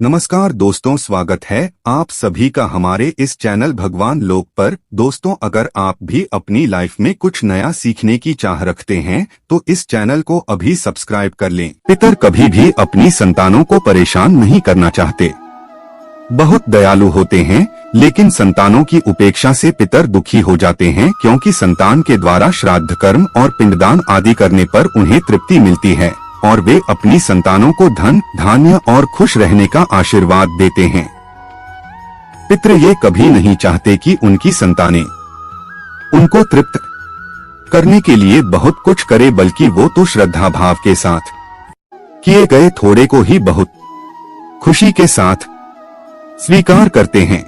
नमस्कार दोस्तों, स्वागत है आप सभी का हमारे इस चैनल भगवान लोक पर। दोस्तों, अगर आप भी अपनी लाइफ में कुछ नया सीखने की चाह रखते हैं तो इस चैनल को अभी सब्सक्राइब कर लें। पितर कभी भी अपनी संतानों को परेशान नहीं करना चाहते। बहुत दयालु होते हैं, लेकिन संतानों की उपेक्षा से पितर दुखी हो जाते हैं, क्योंकि संतान के द्वारा श्राद्ध कर्म और पिंडदान आदि करने पर उन्हें तृप्ति मिलती है और वे अपनी संतानों को धन, धान्य और खुश रहने का आशीर्वाद देते हैं। पितृ ये कभी नहीं चाहते कि उनकी संतानें उनको तृप्त करने के लिए बहुत कुछ करे, बल्कि वो तो श्रद्धा भाव के साथ किए गए थोड़े को ही बहुत खुशी के साथ स्वीकार करते हैं।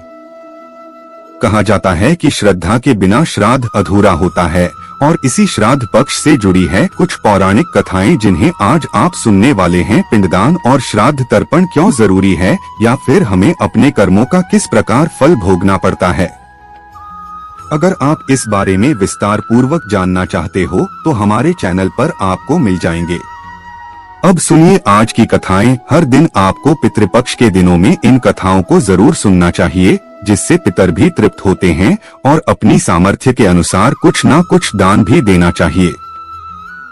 कहा जाता है कि श्रद्धा के बिना श्राद्ध अधूरा होता है, और इसी श्राद्ध पक्ष से जुड़ी है कुछ पौराणिक कथाएं जिन्हें आज आप सुनने वाले हैं। पिंडदान और श्राद्ध तर्पण क्यों जरूरी है, या फिर हमें अपने कर्मों का किस प्रकार फल भोगना पड़ता है। अगर आप इस बारे में विस्तार पूर्वक जानना चाहते हो तो हमारे चैनल पर आपको मिल जाएंगे। अब सुनिए आज की कथाएं। हर दिन आपको पितृपक्ष के दिनों में इन कथाओं को जरूर सुनना चाहिए, जिससे पितर भी तृप्त होते हैं और अपनी सामर्थ्य के अनुसार कुछ ना कुछ दान भी देना चाहिए।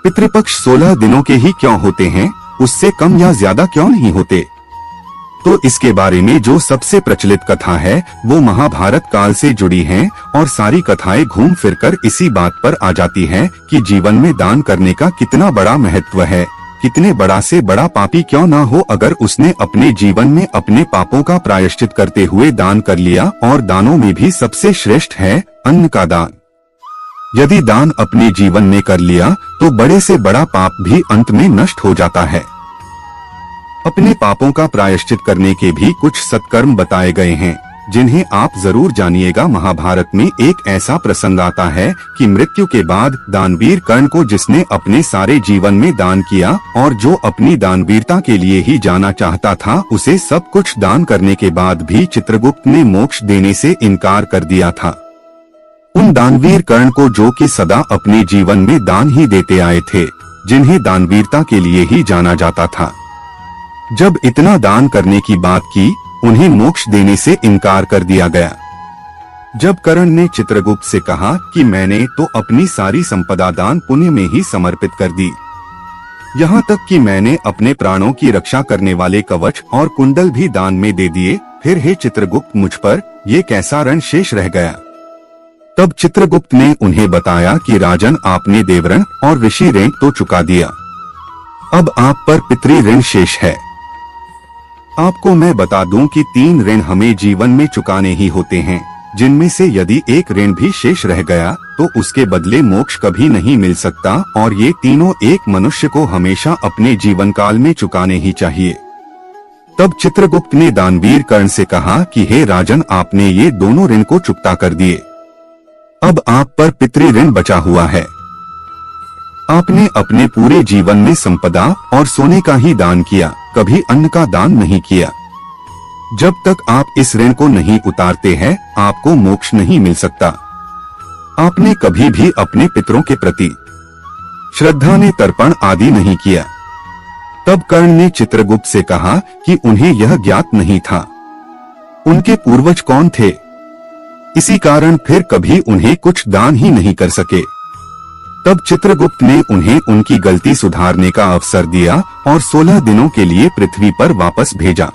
पितृपक्ष 16 दिनों के ही क्यों होते हैं, उससे कम या ज्यादा क्यों नहीं होते? तो इसके बारे में जो सबसे प्रचलित कथा है वो महाभारत काल से जुड़ी है, और सारी कथाएं घूम फिरकर इसी बात पर आ जाती हैं कि जीवन में दान करने का कितना बड़ा महत्व है। कितने बड़ा से बड़ा पापी क्यों ना हो, अगर उसने अपने जीवन में अपने पापों का प्रायश्चित करते हुए दान कर लिया। और दानों में भी सबसे श्रेष्ठ है अन्न का दान। यदि दान अपने जीवन में कर लिया तो बड़े से बड़ा पाप भी अंत में नष्ट हो जाता है। अपने पापों का प्रायश्चित करने के भी कुछ सत्कर्म बताए गए हैं, जिन्हें आप जरूर जानिएगा। महाभारत में एक ऐसा प्रसंग आता है कि मृत्यु के बाद दानवीर कर्ण को, जिसने अपने सारे जीवन में दान किया और जो अपनी दानवीरता के लिए ही जाना चाहता था, उसे सब कुछ दान करने के बाद भी चित्रगुप्त ने मोक्ष देने से इनकार कर दिया था। उन दानवीर कर्ण को, जो कि सदा अपने जीवन में दान ही देते आए थे, जिन्हें दानवीरता के लिए ही जाना जाता था, जब इतना दान करने की बात की, उन्हें मोक्ष देने से इनकार कर दिया गया। जब कर्ण ने चित्रगुप्त से कहा कि मैंने तो अपनी सारी संपदा दान पुण्य में ही समर्पित कर दी, यहाँ तक कि मैंने अपने प्राणों की रक्षा करने वाले कवच और कुंडल भी दान में दे दिए, फिर हे चित्रगुप्त, मुझ पर ये कैसा ऋण शेष रह गया? तब चित्रगुप्त ने उन्हें बताया कि राजन, आपने देवऋण और ऋषि ऋण तो चुका दिया, अब आप पर पितृ ऋण शेष है। आपको मैं बता दूं कि 3 ऋण हमें जीवन में चुकाने ही होते हैं, जिनमें से यदि एक ऋण भी शेष रह गया तो उसके बदले मोक्ष कभी नहीं मिल सकता, और ये तीनों एक मनुष्य को हमेशा अपने जीवन काल में चुकाने ही चाहिए। तब चित्रगुप्त ने दानवीर कर्ण से कहा कि हे राजन, आपने ये दोनों ऋण को चुकता कर दिए, अब आप पर पितृ ऋण बचा हुआ है। आपने अपने पूरे जीवन में संपदा और सोने का ही दान किया, कभी अन्न का दान नहीं किया। जब तक आप इस ऋण को नहीं उतारते हैं, आपको मोक्ष नहीं मिल सकता। आपने कभी भी अपने पितरों के प्रति श्रद्धा ने तर्पण आदि नहीं किया। तब कर्ण ने चित्रगुप्त से कहा कि उन्हें यह ज्ञात नहीं था उनके पूर्वज कौन थे, इसी कारण फिर कभी उन्हें कुछ दान ही नहीं कर सके। तब चित्रगुप्त ने उन्हें उनकी गलती सुधारने का अवसर दिया और 16 दिनों के लिए पृथ्वी पर वापस भेजा,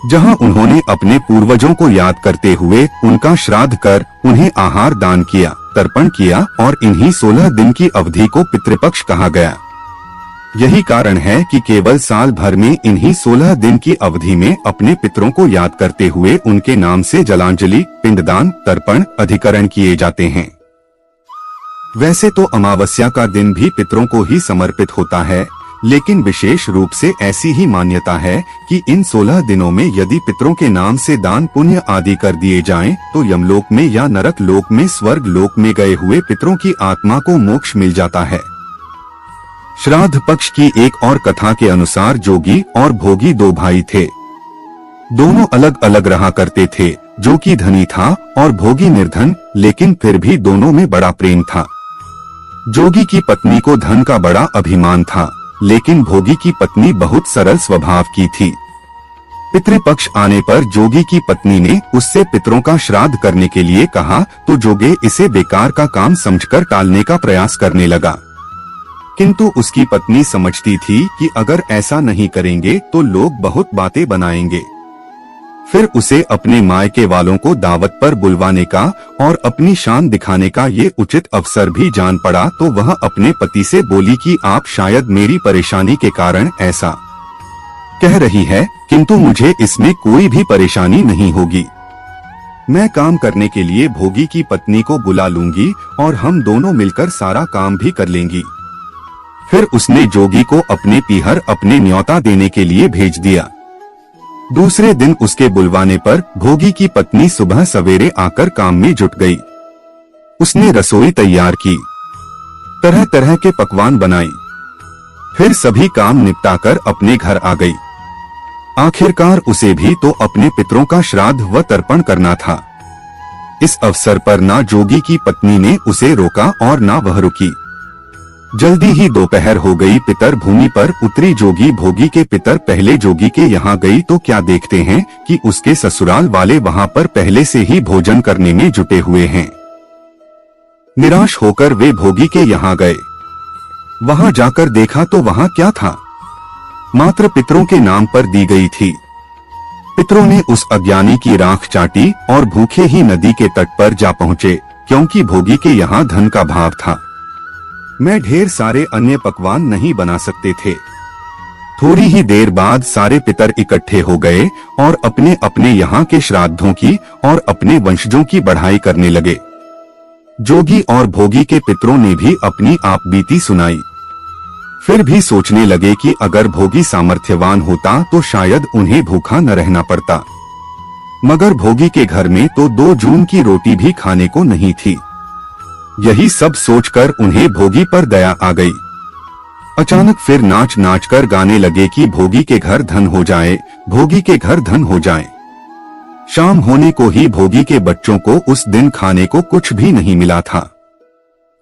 जहां उन्होंने अपने पूर्वजों को याद करते हुए उनका श्राद्ध कर उन्हें आहार दान किया, तर्पण किया, और इन्हीं 16 दिन की अवधि को पितृपक्ष कहा गया। यही कारण है कि केवल साल भर में इन्हीं 16 दिन की अवधि में अपने पितरों को याद करते हुए उनके नाम से जलांजलि, पिंडदान, तर्पण, अधिकरण किए जाते हैं। वैसे तो अमावस्या का दिन भी पितरों को ही समर्पित होता है, लेकिन विशेष रूप से ऐसी ही मान्यता है कि इन 16 दिनों में यदि पितरों के नाम से दान पुण्य आदि कर दिए जाएं, तो यमलोक में या नरक लोक में, स्वर्ग लोक में गए हुए पितरों की आत्मा को मोक्ष मिल जाता है। श्राद्ध पक्ष की एक और कथा के अनुसार जोगी और भोगी 2 भाई थे। दोनों अलग अलग रहा करते थे। जोगी धनी था और भोगी निर्धन, लेकिन फिर भी दोनों में बड़ा प्रेम था। जोगी की पत्नी को धन का बड़ा अभिमान था, लेकिन भोगी की पत्नी बहुत सरल स्वभाव की थी। पितृपक्ष आने पर जोगी की पत्नी ने उससे पितरों का श्राद्ध करने के लिए कहा तो जोगे इसे बेकार का काम समझकर टालने का प्रयास करने लगा। किंतु उसकी पत्नी समझती थी कि अगर ऐसा नहीं करेंगे तो लोग बहुत बातें बनाएंगे। फिर उसे अपने मायके वालों को दावत पर बुलवाने का और अपनी शान दिखाने का ये उचित अवसर भी जान पड़ा, तो वह अपने पति से बोली कि आप शायद मेरी परेशानी के कारण ऐसा कह रही है, किंतु मुझे इसमें कोई भी परेशानी नहीं होगी। मैं काम करने के लिए भोगी की पत्नी को बुला लूंगी और हम दोनों मिलकर सारा काम भी कर लेंगी। फिर उसने जोगी को अपने पीहर अपने न्योता देने के लिए भेज दिया। दूसरे दिन उसके बुलवाने पर भोगी की पत्नी सुबह सवेरे आकर काम में जुट गई। उसने रसोई तैयार की, तरह तरह के पकवान बनाई, फिर सभी काम निपटाकर अपने घर आ गई। आखिरकार उसे भी तो अपने पितरों का श्राद्ध व तर्पण करना था। इस अवसर पर ना जोगी की पत्नी ने उसे रोका और ना वह रुकी। जल्दी ही दोपहर हो गई। पितर भूमि पर उतरी। जोगी भोगी के पितर पहले जोगी के यहाँ गई तो क्या देखते हैं कि उसके ससुराल वाले वहाँ पर पहले से ही भोजन करने में जुटे हुए हैं। निराश होकर वे भोगी के यहाँ गए। वहाँ जाकर देखा तो वहाँ क्या था, मात्र पितरों के नाम पर दी गई थी। पितरों ने उस अज्ञानी की राख चाटी और भूखे ही नदी के तट पर जा पहुँचे, क्योंकि भोगी के यहाँ धन का भाव था। मैं ढेर सारे अन्य पकवान नहीं बना सकते थे। थोड़ी ही देर बाद सारे पितर इकट्ठे हो गए और अपने अपने यहाँ के श्राद्धों की और अपने वंशजों की बढ़ाई करने लगे। जोगी और भोगी के पितरों ने भी अपनी आप बीती सुनाई। फिर भी सोचने लगे कि अगर भोगी सामर्थ्यवान होता तो शायद उन्हें भूखा न रहना पड़ता, मगर भोगी के घर में तो 2 जून की रोटी भी खाने को नहीं थी। यही सब सोचकर उन्हें भोगी पर दया आ गई। अचानक फिर नाच नाच कर गाने लगे कि भोगी के घर धन हो जाए, भोगी के घर धन हो जाए। शाम होने को ही भोगी के बच्चों को उस दिन खाने को कुछ भी नहीं मिला था।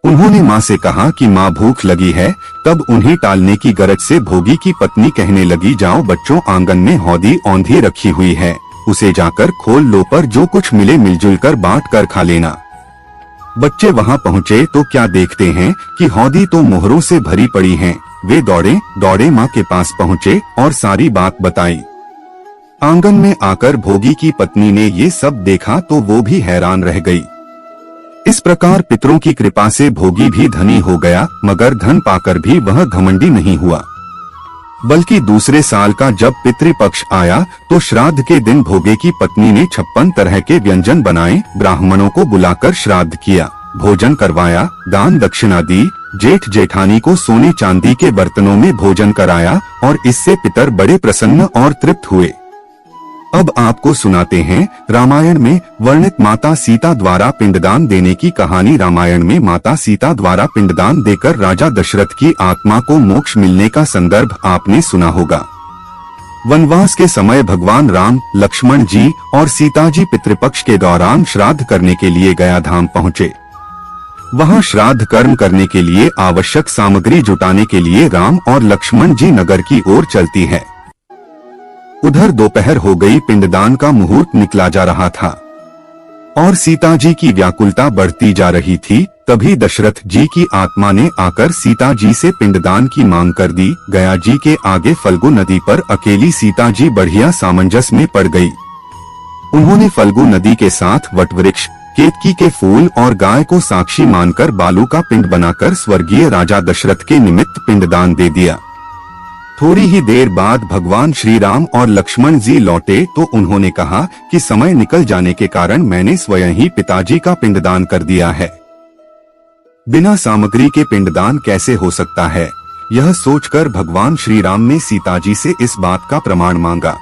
उन्होंने माँ से कहा कि माँ भूख लगी है। तब उन्हें टालने की गरज से भोगी की पत्नी कहने लगी, जाओ बच्चों, आंगन में हौदी औंधी रखी हुई है, उसे जाकर खोल लो, पर जो कुछ मिले मिलजुल कर बांट कर खा लेना। बच्चे वहां पहुंचे तो क्या देखते हैं कि हौदी तो मोहरों से भरी पड़ी हैं। वे दौड़े दौड़े माँ के पास पहुंचे और सारी बात बताई। आंगन में आकर भोगी की पत्नी ने ये सब देखा तो वो भी हैरान रह गई। इस प्रकार पितरों की कृपा से भोगी भी धनी हो गया, मगर धन पाकर भी वह घमंडी नहीं हुआ। बल्कि दूसरे साल का जब पितृपक्ष आया तो श्राद्ध के दिन भोगे की पत्नी ने 56 तरह के व्यंजन बनाए, ब्राह्मणों को बुलाकर श्राद्ध किया, भोजन करवाया, दान दक्षिणा दी, जेठ जेठानी को सोने चांदी के बर्तनों में भोजन कराया और इससे पितर बड़े प्रसन्न और तृप्त हुए। अब आपको सुनाते हैं रामायण में वर्णित माता सीता द्वारा पिंडदान देने की कहानी। रामायण में माता सीता द्वारा पिंडदान देकर राजा दशरथ की आत्मा को मोक्ष मिलने का संदर्भ आपने सुना होगा। वनवास के समय भगवान राम, लक्ष्मण जी और सीता जी पितृपक्ष के दौरान श्राद्ध करने के लिए गया धाम पहुँचे। वहाँ श्राद्ध कर्म करने के लिए आवश्यक सामग्री जुटाने के लिए राम और लक्ष्मण जी नगर की ओर चलती है। उधर दोपहर हो गई, पिंडदान का मुहूर्त निकला जा रहा था और सीता जी की व्याकुलता बढ़ती जा रही थी। तभी दशरथ जी की आत्मा ने आकर सीता जी से पिंडदान की मांग कर दी। गया जी के आगे फल्गु नदी पर अकेली सीता जी बढ़िया सामंजस्य में पड़ गई। उन्होंने फल्गु नदी के साथ वटवृक्ष, केतकी के फूल और गाय को साक्षी मानकर बालू का पिंड बनाकर स्वर्गीय राजा दशरथ के निमित्त पिंडदान दे दिया। थोड़ी ही देर बाद भगवान श्री राम और लक्ष्मण जी लौटे तो उन्होंने कहा कि समय निकल जाने के कारण मैंने स्वयं ही पिताजी का पिंडदान कर दिया है। बिना सामग्री के पिंडदान कैसे हो सकता है? यह सोचकर भगवान श्री राम ने सीता जी से इस बात का प्रमाण मांगा।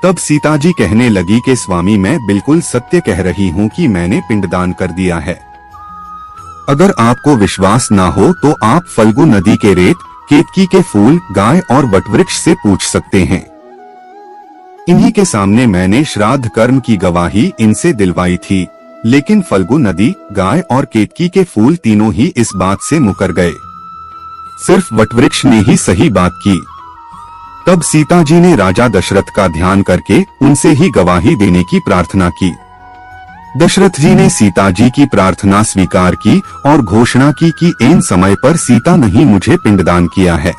तब सीता जी कहने लगी कि स्वामी, मैं बिल्कुल सत्य कह रही हूँ कि मैंने पिंडदान कर दिया है। अगर आपको विश्वास ना हो तो आप फल्गु नदी के रेत, केतकी के फूल, गाय और वटवृक्ष से पूछ सकते हैं। इन्हीं के सामने मैंने श्राद्ध कर्म की गवाही इनसे दिलवाई थी, लेकिन फल्गु नदी, गाय और केतकी के फूल तीनों ही इस बात से मुकर गए। सिर्फ वटवृक्ष ने ही सही बात की। तब सीता जी ने राजा दशरथ का ध्यान करके उनसे ही गवाही देने की प्रार्थना की। दशरथ जी ने सीता जी की प्रार्थना स्वीकार की और घोषणा की कि इन समय पर सीता ने ही मुझे पिंडदान किया है।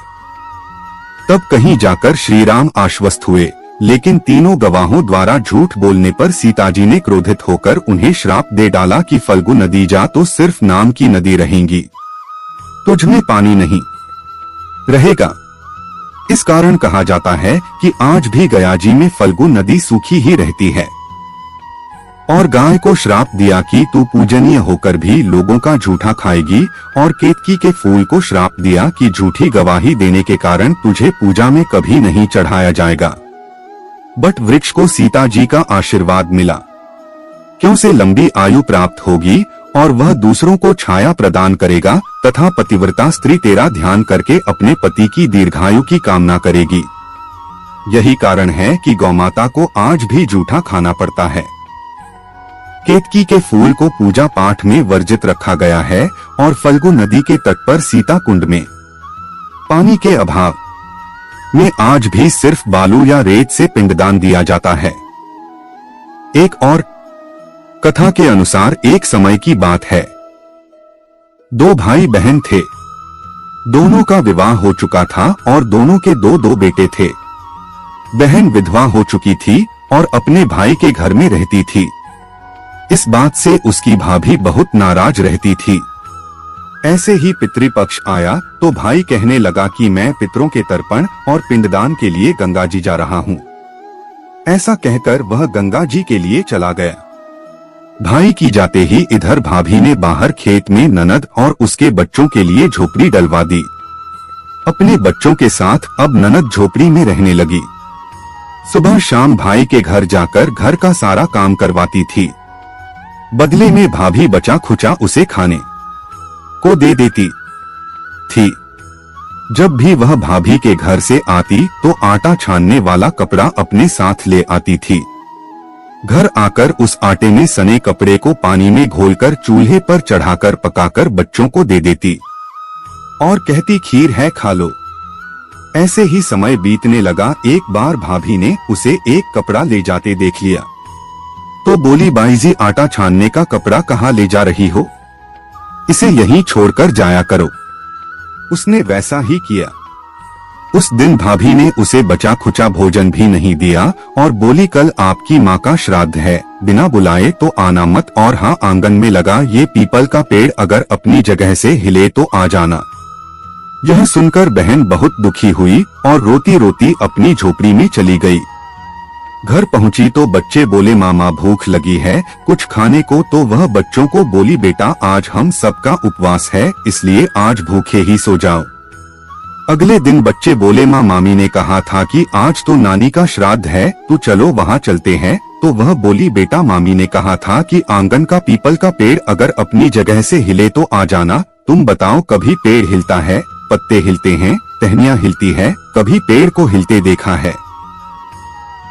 तब कहीं जाकर श्री राम आश्वस्त हुए, लेकिन तीनों गवाहों द्वारा झूठ बोलने पर सीता जी ने क्रोधित होकर उन्हें श्राप दे डाला कि फल्गु नदी जा तो सिर्फ नाम की नदी रहेंगी, तुझ में पानी नहीं रहेगा। इस कारण कहा जाता है कि आज भी गया जी में फल्गु नदी सूखी ही रहती है। और गाय को श्राप दिया कि तू पूजनीय होकर भी लोगों का झूठा खाएगी, और केतकी के फूल को श्राप दिया कि झूठी गवाही देने के कारण तुझे पूजा में कभी नहीं चढ़ाया जाएगा। बट वृक्ष को सीता जी का आशीर्वाद मिला, क्यों से लंबी आयु प्राप्त होगी और वह दूसरों को छाया प्रदान करेगा तथा पतिव्रता स्त्री तेरा ध्यान करके अपने पति की दीर्घायु की कामना करेगी। यही कारण है कि गौमाता को आज भी जूठा खाना पड़ता है। केतकी के फूल को पूजा पाठ में वर्जित रखा गया है और फल्गु नदी के तट पर सीता कुंड में पानी के अभाव में आज भी सिर्फ बालू या रेत से पिंडदान दिया जाता है। एक और कथा के अनुसार एक समय की बात है, दो भाई बहन थे। दोनों का विवाह हो चुका था और दोनों के दो दो बेटे थे। बहन विधवा हो चुकी थी और अपने भाई के घर में रहती थी। इस बात से उसकी भाभी बहुत नाराज रहती थी। ऐसे ही पितृपक्ष आया तो भाई कहने लगा कि मैं पितरों के तर्पण और पिंडदान के लिए गंगा जी जा रहा हूँ। ऐसा कहकर वह गंगा जी के लिए चला गया। भाई की जाते ही इधर भाभी ने बाहर खेत में ननद और उसके बच्चों के लिए झोपड़ी डलवा दी। अपने बच्चों के साथ अब ननद झोपड़ी में रहने लगी। सुबह शाम भाई के घर जाकर घर का सारा काम करवाती थी। बदले में भाभी बचा खुचा उसे खाने को दे देती थी। जब भी वह भाभी के घर से आती तो आटा छानने वाला कपड़ा अपने साथ ले आती थी। घर आकर उस आटे में सने कपड़े को पानी में घोलकर चूल्हे पर चढ़ाकर पकाकर बच्चों को दे देती और कहती खीर है खा लो। ऐसे ही समय बीतने लगा। एक बार भाभी ने उसे एक कपड़ा ले जाते देख लिया तो बोली, बाई जी आटा छानने का कपड़ा कहाँ ले जा रही हो, इसे यहीं छोड़कर जाया करो। उसने वैसा ही किया। उस दिन भाभी ने उसे बचा खुचा भोजन भी नहीं दिया और बोली, कल आपकी माँ का श्राद्ध है, बिना बुलाए तो आना मत। और हाँ, आंगन में लगा ये पीपल का पेड़ अगर अपनी जगह से हिले तो आ जाना। यह सुनकर बहन बहुत दुखी हुई और रोती रोती अपनी झोपड़ी में चली गई। घर पहुंची तो बच्चे बोले, मामा भूख लगी है, कुछ खाने को। तो वह बच्चों को बोली, बेटा आज हम सबका उपवास है, इसलिए आज भूखे ही सो जाओ। अगले दिन बच्चे बोले, माँ मामी ने कहा था कि आज तो नानी का श्राद्ध है, तो चलो वहाँ चलते हैं। तो वह बोली, बेटा मामी ने कहा था कि आंगन का पीपल का पेड़ अगर अपनी जगह से हिले तो आ जाना। तुम बताओ, कभी पेड़ हिलता है, पत्ते हिलते हैं, टहनियाँ हिलती है, कभी पेड़ को हिलते देखा है।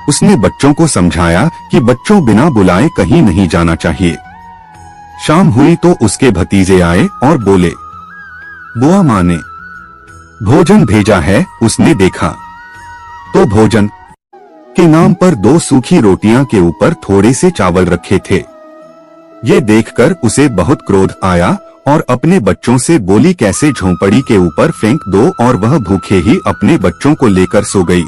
उसने बच्चों को समझाया कि बच्चों बिना बुलाए कहीं नहीं जाना चाहिए। शाम हुई तो उसके भतीजे आए और बोले, बुआ माँ ने भोजन भेजा है। उसने देखा तो भोजन के नाम पर 2 सूखी रोटियां के ऊपर थोड़े से चावल रखे थे। ये देखकर उसे बहुत क्रोध आया और अपने बच्चों से बोली, कैसे झोंपड़ी के ऊपर फेंक दो। और वह भूखे ही अपने बच्चों को लेकर सो गई।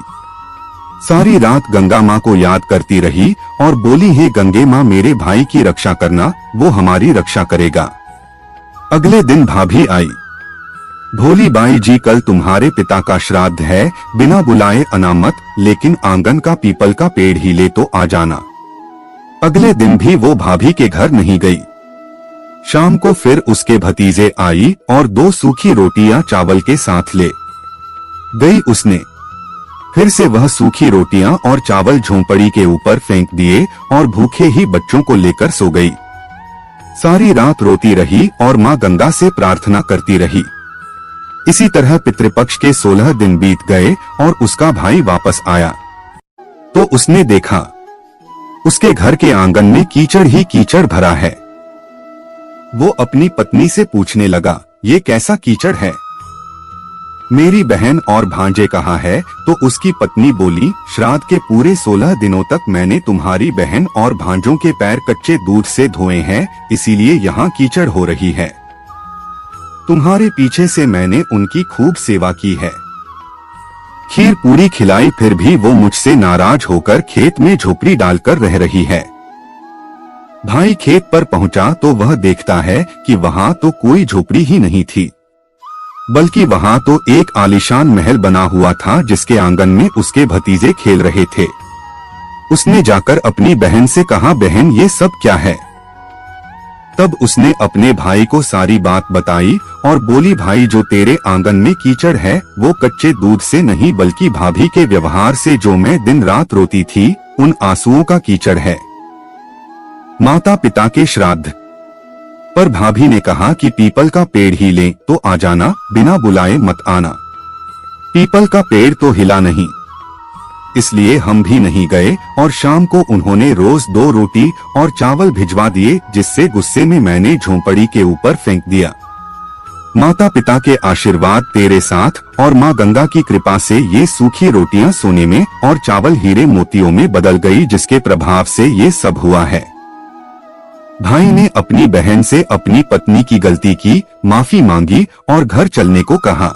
सारी रात गंगा माँ को याद करती रही और बोली, हे गंगे माँ मेरे भाई की रक्षा करना, वो हमारी रक्षा करेगा। अगले दिन भाभी आई, भोली, बाई जी कल तुम्हारे पिता का श्राद्ध है, बिना बुलाए आना मत, लेकिन आंगन का पीपल का पेड़ हिले तो आ जाना। अगले दिन भी वो भाभी के घर नहीं गई। शाम को फिर उसके भतीजे आई और 2 सूखी रोटियां चावल के साथ ले गई। उसने फिर से वह सूखी रोटियां और चावल झोंपड़ी के ऊपर फेंक दिए और भूखे ही बच्चों को लेकर सो गई। सारी रात रोती रही और माँ गंगा से प्रार्थना करती रही। इसी तरह पितृपक्ष के 16 दिन बीत गए और उसका भाई वापस आया तो उसने देखा उसके घर के आंगन में कीचड़ ही कीचड़ भरा है। वो अपनी पत्नी से पूछने लगा, ये कैसा कीचड़ है, मेरी बहन और भांजे कहाँ है? तो उसकी पत्नी बोली, श्राद्ध के पूरे 16 दिनों तक मैंने तुम्हारी बहन और भांजों के पैर कच्चे दूध से धोए हैं, इसीलिए यहाँ कीचड़ हो रही है। तुम्हारे पीछे से मैंने उनकी खूब सेवा की है, खीर पूरी खिलाई, फिर भी वो मुझसे नाराज होकर खेत में झोपड़ी डालकर रह रही है। भाई खेत पर पहुंचा तो वह देखता है कि वहां तो कोई झोपड़ी ही नहीं थी, बल्कि वहां तो एक आलीशान महल बना हुआ था जिसके आंगन में उसके भतीजे खेल रहे थे। उसने जाकर अपनी बहन से कहा, बहन ये सब क्या है? तब उसने अपने भाई को सारी बात बताई और बोली, भाई जो तेरे आंगन में कीचड़ है वो कच्चे दूध से नहीं बल्कि भाभी के व्यवहार से जो मैं दिन रात रोती थी उन आंसुओं का कीचड़ है। माता पिता के श्राद्ध पर भाभी ने कहा कि पीपल का पेड़ ही ले तो आ जाना, बिना बुलाए मत आना। पीपल का पेड़ तो हिला नहीं, इसलिए हम भी नहीं गए और शाम को उन्होंने रोज 2 रोटी और चावल भिजवा दिए, जिससे गुस्से में मैंने झोंपड़ी के ऊपर फेंक दिया। माता पिता के आशीर्वाद तेरे साथ और माँ गंगा की कृपा से ये सूखी रोटियां सोने में और चावल हीरे मोतियों में बदल गई, जिसके प्रभाव से ये सब हुआ है। भाई ने अपनी बहन से अपनी पत्नी की गलती की माफी मांगी और घर चलने को कहा।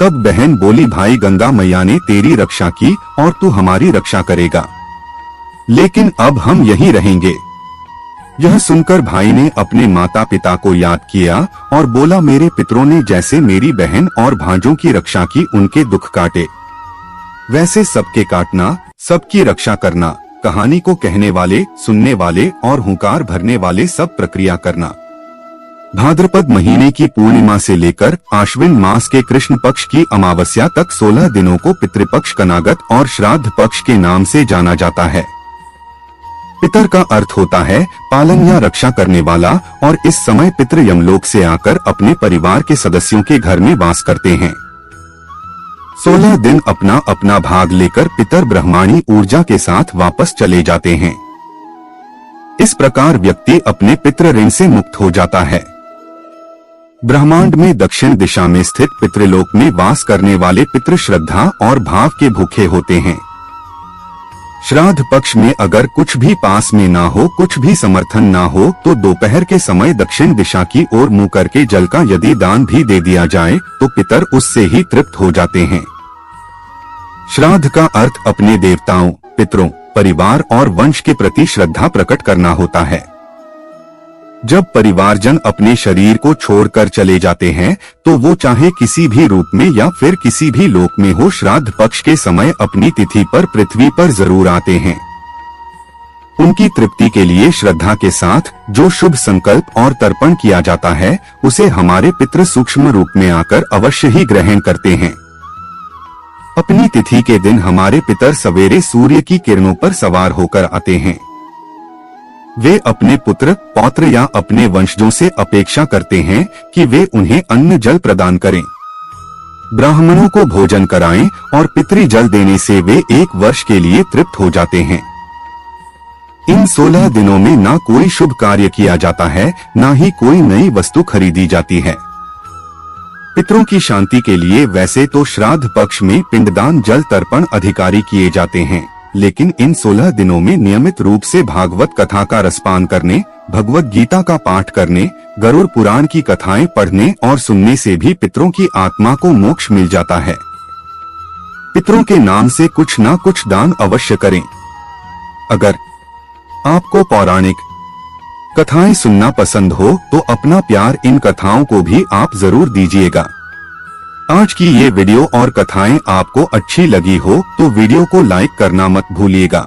तब बहन बोली, भाई गंगा मैया ने तेरी रक्षा की और तू हमारी रक्षा करेगा, लेकिन अब हम यहीं रहेंगे। यह सुनकर भाई ने अपने माता पिता को याद किया और बोला, मेरे पितरों ने जैसे मेरी बहन और भांजों की रक्षा की, उनके दुख काटे, वैसे सबके काटना, सबकी रक्षा करना। कहानी को कहने वाले, सुनने वाले और हुंकार भरने वाले सब प्रक्रिया करना। भाद्रपद महीने की पूर्णिमा से लेकर आश्विन मास के कृष्ण पक्ष की अमावस्या तक 16 दिनों को पितृपक्ष, कनागत और श्राद्ध पक्ष के नाम से जाना जाता है। पितर का अर्थ होता है पालन या रक्षा करने वाला, और इस समय पितृ यमलोक से आकर अपने परिवार के सदस्यों के घर में वास करते हैं। 16 दिन अपना अपना भाग लेकर पितर ब्रह्मांडी ऊर्जा के साथ वापस चले जाते हैं। इस प्रकार व्यक्ति अपने पितृ ऋण से मुक्त हो जाता है। ब्रह्मांड में दक्षिण दिशा में स्थित पितृलोक में वास करने वाले पितृ श्रद्धा और भाव के भूखे होते हैं। श्राद्ध पक्ष में अगर कुछ भी पास में ना हो, कुछ भी समर्थन ना हो, तो दोपहर के समय दक्षिण दिशा की ओर मुंह करके जल का यदि दान भी दे दिया जाए तो पितर उससे ही तृप्त हो जाते हैं। श्राद्ध का अर्थ अपने देवताओं, पितरों, परिवार और वंश के प्रति श्रद्धा प्रकट करना होता है। जब परिवारजन अपने शरीर को छोड़कर चले जाते हैं तो वो चाहे किसी भी रूप में या फिर किसी भी लोक में हो, श्राद्ध पक्ष के समय अपनी तिथि पर पृथ्वी पर जरूर आते हैं। उनकी तृप्ति के लिए श्रद्धा के साथ जो शुभ संकल्प और तर्पण किया जाता है उसे हमारे पितृ सूक्ष्म रूप में आकर अवश्य ही ग्रहण करते हैं। अपनी तिथि के दिन हमारे पितर सवेरे सूर्य की किरणों पर सवार होकर आते हैं। वे अपने पुत्र, पौत्र या अपने वंशजों से अपेक्षा करते हैं कि वे उन्हें अन्न जल प्रदान करें, ब्राह्मणों को भोजन कराएं और पितृ जल देने से वे 1 वर्ष के लिए तृप्त हो जाते हैं। इन 16 दिनों में ना कोई शुभ कार्य किया जाता है, ना ही कोई नई वस्तु खरीदी जाती है। पितरों की शांति के लिए वैसे तो श्राद्ध पक्ष में पिंडदान, जल तर्पण अधिकारी किए जाते हैं, लेकिन इन 16 दिनों में नियमित रूप से भागवत कथा का रसपान करने, भगवत गीता का पाठ करने, गरुड़ पुराण की कथाएं पढ़ने और सुनने से भी पितरों की आत्मा को मोक्ष मिल जाता है। पितरों के नाम से कुछ ना कुछ दान अवश्य करें। अगर आपको पौराणिक कथाएं सुनना पसंद हो तो अपना प्यार इन कथाओं को भी आप जरूर दीजिएगा। आज की ये वीडियो और कथाएं आपको अच्छी लगी हो तो वीडियो को लाइक करना मत भूलिएगा।